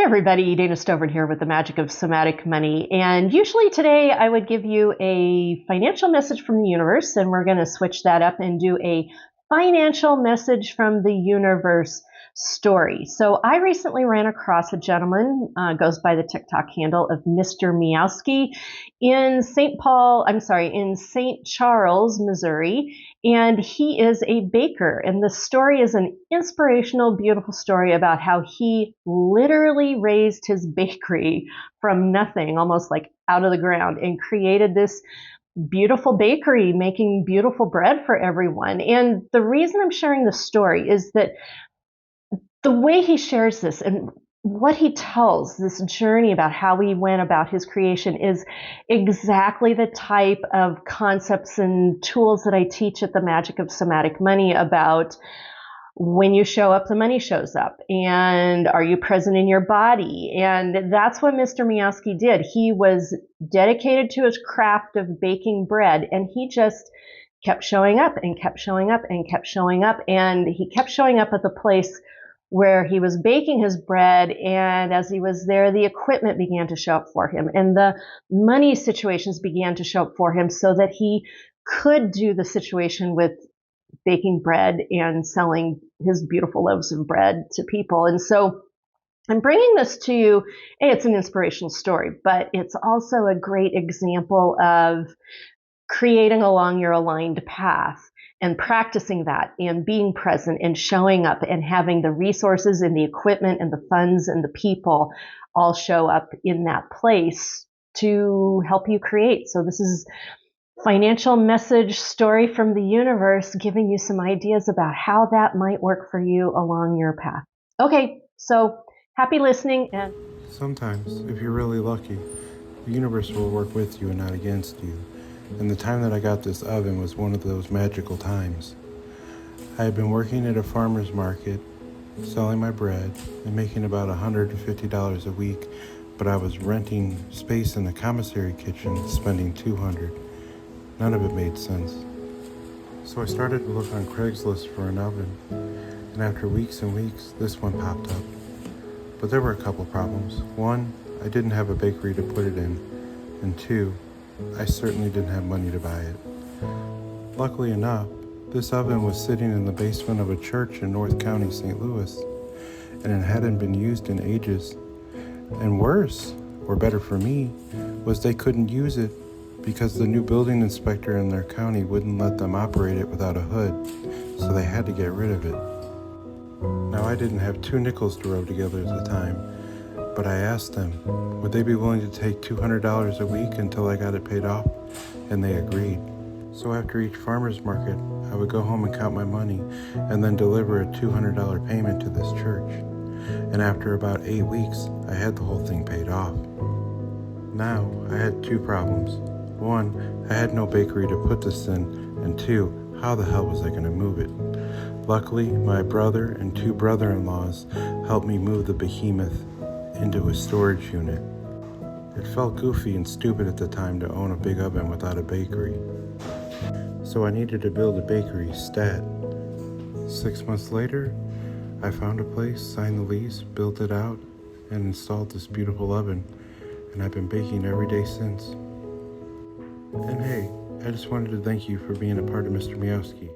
Hey everybody, Dana Stover here with the magic of somatic money. And usually today I would give you a financial message from the universe, and we're going to switch that up and do a financial message from the universe story. So I recently ran across a gentleman, goes by the TikTok handle of Mr. Meowski in St. Charles, Missouri. And he is a baker. And the story is an inspirational, beautiful story about how he literally raised his bakery from nothing, almost like out of the ground, and created this beautiful bakery making beautiful bread for everyone. And the reason I'm sharing this story is that the way he shares this and what he tells, this journey about how he went about his creation, is exactly the type of concepts and tools that I teach at the Magic of Somatic Money about. When you show up, the money shows up. And are you present in your body? And that's what Mr. Meowski did. He was dedicated to his craft of baking bread, and he just kept showing up and kept showing up and kept showing up. And he kept showing up at the place where he was baking his bread, and as he was there, the equipment began to show up for him, and the money situations began to show up for him so that he could do the situation with baking bread and selling his beautiful loaves of bread to people. And so I'm bringing this to you. It's an inspirational story, but it's also a great example of creating along your aligned path and practicing that and being present and showing up and having the resources and the equipment and the funds and the people all show up in that place to help you create. So this is financial message story from the universe, giving you some ideas about how that might work for you along your path. Okay, so happy listening. And sometimes, if you're really lucky, the universe will work with you and not against you. And the time that I got this oven was one of those magical times. I had been working at a farmer's market, selling my bread, and making about $150 a week, but I was renting space in the commissary kitchen, spending $200. None of it made sense. So I started to look on Craigslist for an oven, and after weeks and weeks, this one popped up. But there were a couple problems. One, I didn't have a bakery to put it in, and two, I certainly didn't have money to buy it. Luckily enough, this oven was sitting in the basement of a church in North County, St. Louis, and it hadn't been used in ages. And worse, or better for me, was they couldn't use it because the new building inspector in their county wouldn't let them operate it without a hood, so they had to get rid of it. Now, I didn't have 2 nickels to rub together at the time, but I asked them, would they be willing to take $200 a week until I got it paid off? And they agreed. So after each farmer's market, I would go home and count my money and then deliver a $200 payment to this church. And after about 8 weeks, I had the whole thing paid off. Now, I had 2 problems. 1, I had no bakery to put this in, and 2, how the hell was I going to move it? Luckily, my brother and 2 brother-in-laws helped me move the behemoth into a storage unit. It felt goofy and stupid at the time to own a big oven without a bakery. So I needed to build a bakery stat. 6 months later, I found a place, signed the lease, built it out, and installed this beautiful oven, and I've been baking every day since. And hey, I just wanted to thank you for being a part of Mr. Meowski.